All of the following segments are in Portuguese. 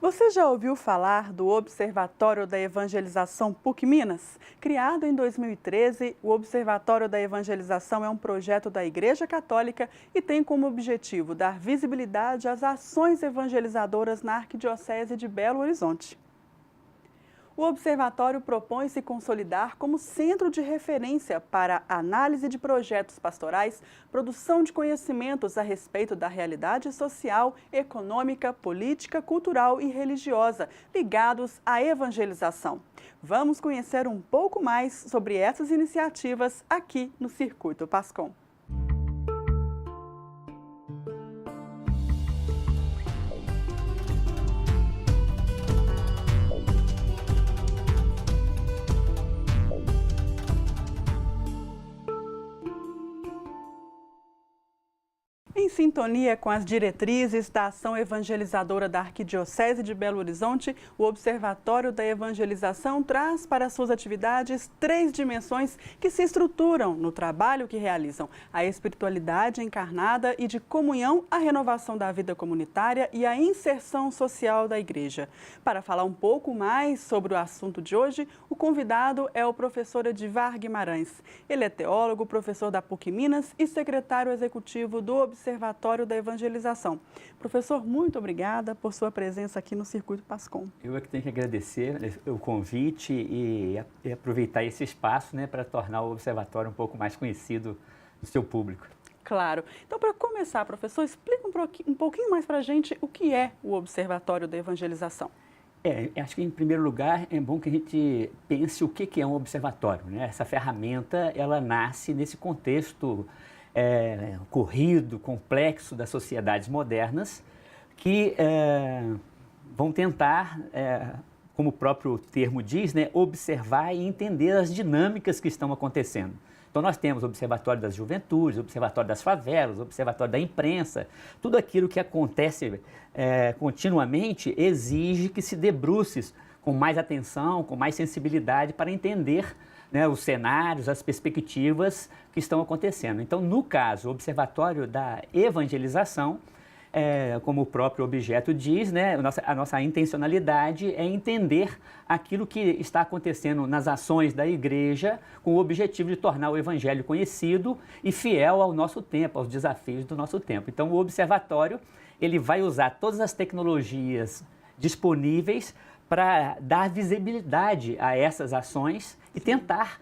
Você já ouviu falar do Observatório da Evangelização PUC Minas? Criado em 2013, o Observatório da Evangelização é um projeto da Igreja Católica e tem como objetivo dar visibilidade às ações evangelizadoras na Arquidiocese de Belo Horizonte. O observatório propõe se consolidar como centro de referência para análise de projetos pastorais, produção de conhecimentos a respeito da realidade social, econômica, política, cultural e religiosa ligados à evangelização. Vamos conhecer um pouco mais sobre essas iniciativas aqui no Circuito Pascom. Em sintonia com as diretrizes da ação evangelizadora da Arquidiocese de Belo Horizonte, o Observatório da Evangelização traz para suas atividades 3 dimensões que se estruturam no trabalho que realizam: a espiritualidade encarnada e de comunhão, a renovação da vida comunitária e a inserção social da igreja. Para falar um pouco mais sobre o assunto de hoje, o convidado é o professor Edivar Guimarães. Ele é teólogo, professor da PUC Minas e secretário executivo do Observatório da Evangelização. Professor, muito obrigada por sua presença aqui no Circuito Pascom. Eu é que tenho que agradecer o convite e aproveitar esse espaço, né, para tornar o Observatório um pouco mais conhecido do seu público. Claro. Então, para começar, professor, explica um pouquinho mais para a gente o que é o Observatório da Evangelização. Acho que, em primeiro lugar, é bom que a gente pense o que é um observatório, né? Essa ferramenta, ela nasce nesse contexto corrido, complexo das sociedades modernas, que vão tentar, como o próprio termo diz, né, observar e entender as dinâmicas que estão acontecendo. Então, nós temos o Observatório das Juventudes, o Observatório das Favelas, o Observatório da Imprensa. Tudo aquilo que acontece continuamente exige que se debruce com mais atenção, com mais sensibilidade para entender, né, os cenários, as perspectivas que estão acontecendo. Então, no caso, o Observatório da Evangelização, como o próprio objeto diz, né, a nossa intencionalidade é entender aquilo que está acontecendo nas ações da igreja com o objetivo de tornar o evangelho conhecido e fiel ao nosso tempo, aos desafios do nosso tempo. Então, o observatório, ele vai usar todas as tecnologias disponíveis para dar visibilidade a essas ações e tentar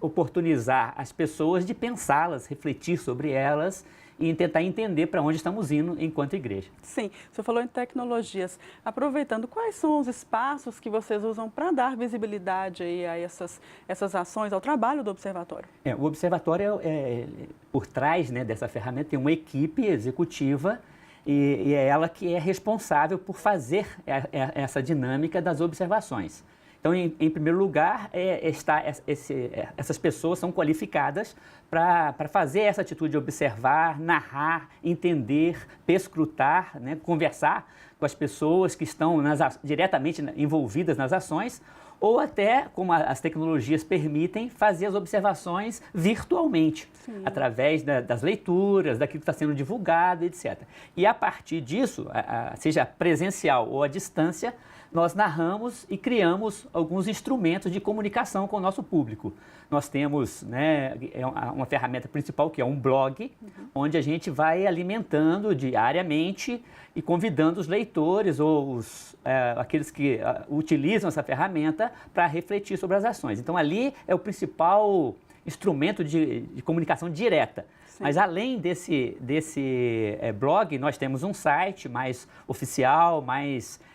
oportunizar as pessoas de pensá-las, refletir sobre elas e tentar entender para onde estamos indo enquanto igreja. Sim, você falou em tecnologias. Aproveitando, quais são os espaços que vocês usam para dar visibilidade aí a essas ações, ao trabalho do observatório? O observatório, por trás, né, dessa ferramenta, tem uma equipe executiva e é ela que é responsável por fazer essa dinâmica das observações. Então, em primeiro lugar, essas pessoas são qualificadas para fazer essa atitude de observar, narrar, entender, perscrutar, né, conversar com as pessoas que estão diretamente envolvidas nas ações, ou até, como as tecnologias permitem, fazer as observações virtualmente, sim, através das leituras, daquilo que está sendo divulgado, etc. E a partir disso, seja presencial ou à distância, nós narramos e criamos alguns instrumentos de comunicação com o nosso público. Nós temos, né, uma ferramenta principal, que é um blog, onde a gente vai alimentando diariamente e convidando os leitores ou aqueles que utilizam essa ferramenta para refletir sobre as ações. Então, ali é o principal instrumento de comunicação direta. Sim. Mas, além desse blog, nós temos um site mais oficial, mais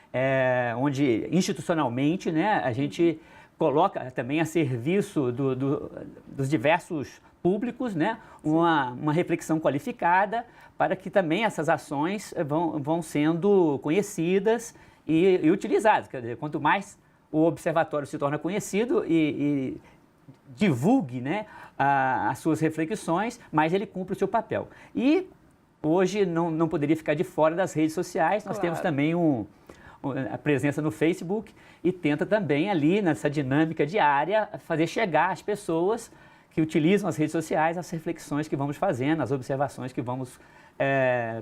onde institucionalmente, né, a gente coloca também a serviço dos diversos públicos, né, uma reflexão qualificada para que também essas ações vão sendo conhecidas e utilizadas. Quer dizer, quanto mais o observatório se torna conhecido e divulgue, né, as suas reflexões, mais ele cumpre o seu papel. E hoje não poderia ficar de fora das redes sociais. Nós temos também a presença no Facebook e tenta também ali, nessa dinâmica diária, fazer chegar às pessoas que utilizam as redes sociais as reflexões que vamos fazendo, as observações que vamos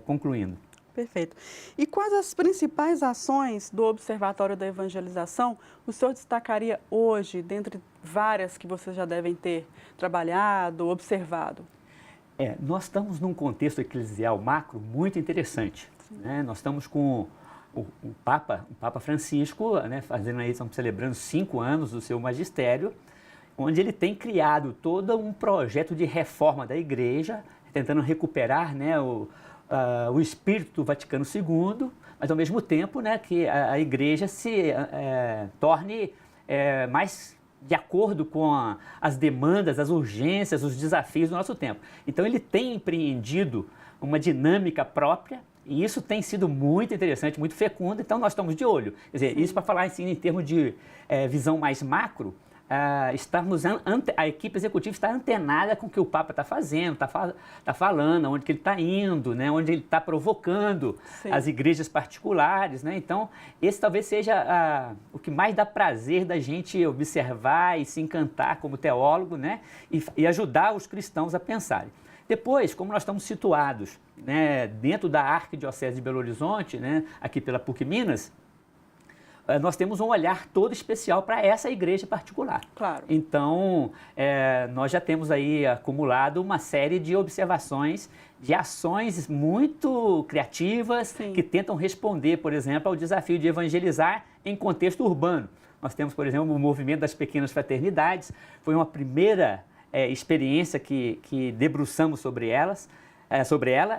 concluindo. Perfeito. E quais as principais ações do Observatório da Evangelização o senhor destacaria hoje, dentre várias que vocês já devem ter trabalhado, observado? Nós estamos num contexto eclesial macro muito interessante, né? Nós estamos com o Papa Francisco, né, fazendo aí, estamos celebrando 5 anos do seu magistério, onde ele tem criado todo um projeto de reforma da Igreja, tentando recuperar, né, o espírito do Vaticano II, mas ao mesmo tempo, né, que a Igreja se torne mais de acordo com as demandas, as urgências, os desafios do nosso tempo. Então ele tem empreendido uma dinâmica própria e isso tem sido muito interessante, muito fecundo, então nós estamos de olho. Quer dizer, isso para falar assim, em termos de visão mais macro, a equipe executiva está antenada com o que o Papa está fazendo, está falando, onde que ele está indo, né, onde ele está provocando as igrejas particulares, né? Então, esse talvez seja o que mais dá prazer da gente observar e se encantar como teólogo, né, e ajudar os cristãos a pensarem. Depois, como nós estamos situados, né, dentro da Arquidiocese de Belo Horizonte, né, aqui pela PUC Minas, nós temos um olhar todo especial para essa igreja particular. Claro. Então, nós já temos aí acumulado uma série de observações, de ações muito criativas, que tentam responder, por exemplo, ao desafio de evangelizar em contexto urbano. Nós temos, por exemplo, o movimento das pequenas fraternidades, foi uma primeira experiência que debruçamos sobre ela,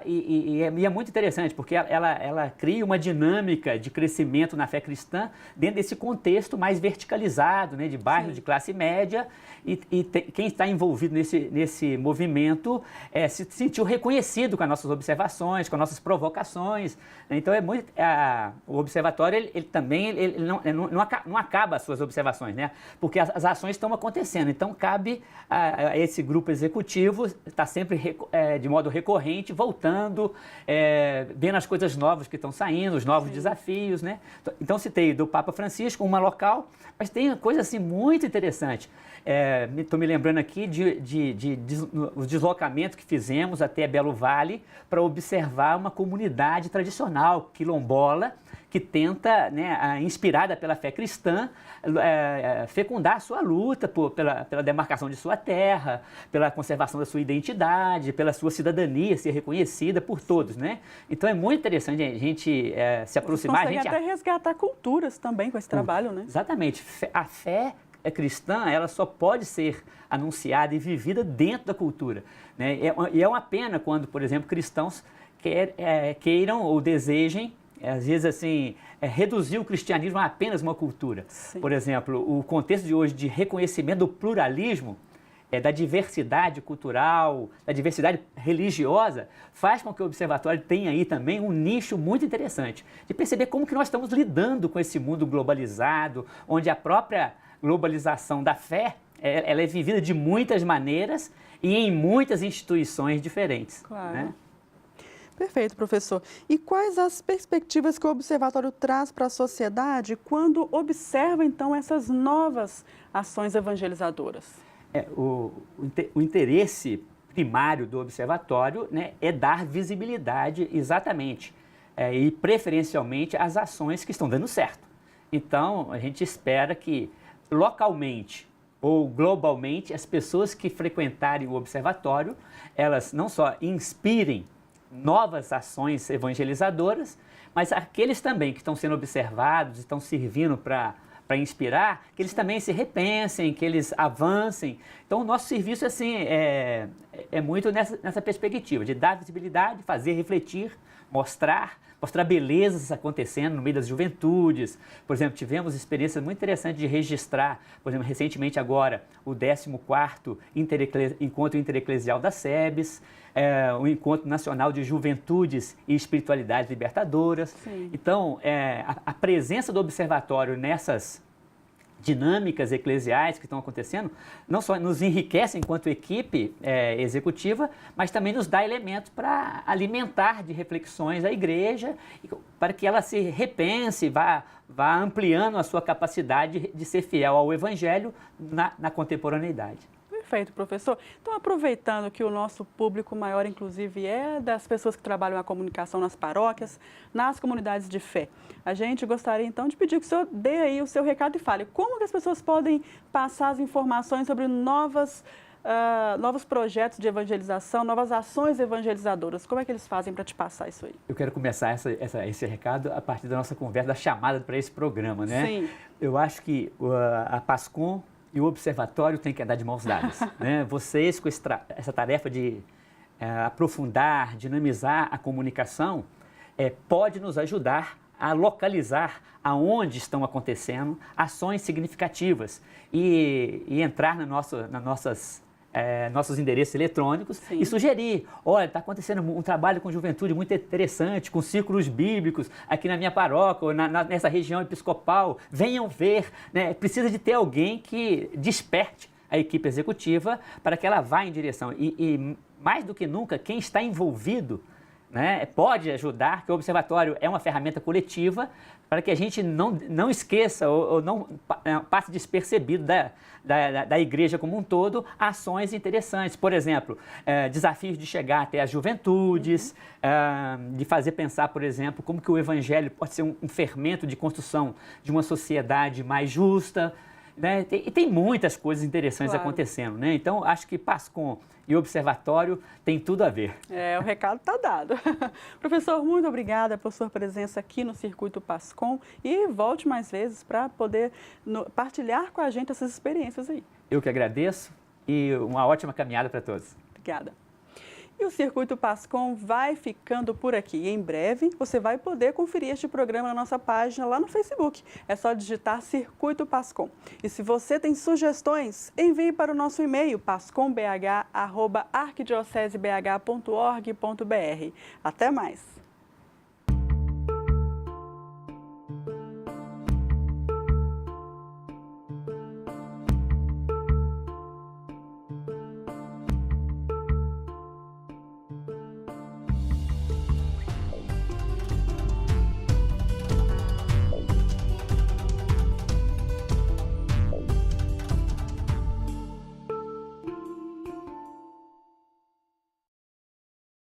e é muito interessante, porque ela cria uma dinâmica de crescimento na fé cristã dentro desse contexto mais verticalizado, né, de bairro de classe média, quem está envolvido nesse movimento se sentiu reconhecido com as nossas observações, com as nossas provocações. Então, o observatório ele também não acaba as suas observações, né, porque as ações estão acontecendo. Então, cabe a esse grupo executivo estar sempre de modo recorrente, voltando, vendo as coisas novas que estão saindo, os novos desafios, né? Então, citei do Papa Francisco, uma local, mas tem coisa assim muito interessante. Estou me lembrando aqui os deslocamentos que fizemos até Belo Vale para observar uma comunidade tradicional, quilombola, que tenta, né, inspirada pela fé cristã, fecundar a sua luta pela demarcação de sua terra, pela conservação da sua identidade, pela sua cidadania ser reconhecida por todos, né? Então é muito interessante a gente se aproximar. Vocês conseguem até resgatar culturas também com esse trabalho, né? Exatamente. A fé cristã, ela só pode ser anunciada e vivida dentro da cultura, né? E é uma pena quando, por exemplo, cristãos queiram ou desejem, às vezes assim, reduzir o cristianismo a apenas uma cultura. Por exemplo, o contexto de hoje de reconhecimento do pluralismo, da diversidade cultural, da diversidade religiosa, faz com que o Observatório tenha aí também um nicho muito interessante, de perceber como que nós estamos lidando com esse mundo globalizado, onde a própria globalização da fé, ela é vivida de muitas maneiras e em muitas instituições diferentes. Claro. Né? Perfeito, professor. E quais as perspectivas que o Observatório traz para a sociedade quando observa, então, essas novas ações evangelizadoras? O interesse primário do Observatório, né, é dar visibilidade exatamente e preferencialmente às ações que estão dando certo. Então, a gente espera que localmente ou globalmente as pessoas que frequentarem o Observatório, elas não só inspirem novas ações evangelizadoras, mas aqueles também que estão sendo observados, estão servindo para inspirar, que eles também se repensem, que eles avancem. Então, o nosso serviço assim, é muito nessa perspectiva, de dar visibilidade, fazer refletir, mostrar belezas acontecendo no meio das juventudes. Por exemplo, tivemos experiências muito interessantes de registrar, por exemplo, recentemente agora, o 14º Encontro Intereclesial da SEBS, o Encontro Nacional de Juventudes e Espiritualidades Libertadoras. Sim. Então, a presença do Observatório nessas dinâmicas eclesiais que estão acontecendo, não só nos enriquece enquanto equipe executiva, mas também nos dá elementos para alimentar de reflexões a igreja, para que ela se repense, vá ampliando a sua capacidade de ser fiel ao Evangelho na contemporaneidade. Perfeito, professor. Então, aproveitando que o nosso público maior, inclusive, é das pessoas que trabalham a comunicação nas paróquias, nas comunidades de fé, a gente gostaria, então, de pedir que o senhor dê aí o seu recado e fale como que as pessoas podem passar as informações sobre novos projetos de evangelização, novas ações evangelizadoras. Como é que eles fazem para te passar isso aí? Eu quero começar esse recado a partir da nossa conversa, da chamada para esse programa, né? Sim. Eu acho que a PASCOM e o Observatório têm que andar de mãos dadas, né? Vocês, com essa tarefa de aprofundar, dinamizar a comunicação, pode nos ajudar a localizar aonde estão acontecendo ações significativas e entrar nossos endereços eletrônicos. Sim. E sugerir, olha, está acontecendo um trabalho com juventude muito interessante, com círculos bíblicos aqui na minha paróquia, ou nessa região episcopal, venham ver, né? Precisa de ter alguém que desperte a equipe executiva para que ela vá em direção. E mais do que nunca, quem está envolvido, né, pode ajudar, que o Observatório é uma ferramenta coletiva para que a gente não esqueça ou não passe despercebido da igreja como um todo ações interessantes. Por exemplo, desafios de chegar até as juventudes, de fazer pensar, por exemplo, como que o evangelho pode ser um fermento de construção de uma sociedade mais justa. Né? E tem muitas coisas interessantes acontecendo, né? Então, acho que PASCOM e Observatório tem tudo a ver. O recado está dado. Professor, muito obrigada por sua presença aqui no Circuito PASCOM e volte mais vezes para poder partilhar com a gente essas experiências aí. Eu que agradeço e uma ótima caminhada para todos. Obrigada. E o Circuito PASCOM vai ficando por aqui. Em breve, você vai poder conferir este programa na nossa página lá no Facebook. É só digitar Circuito PASCOM. E se você tem sugestões, envie para o nosso e-mail pascombh@arquidiocesebh.org.br. Até mais!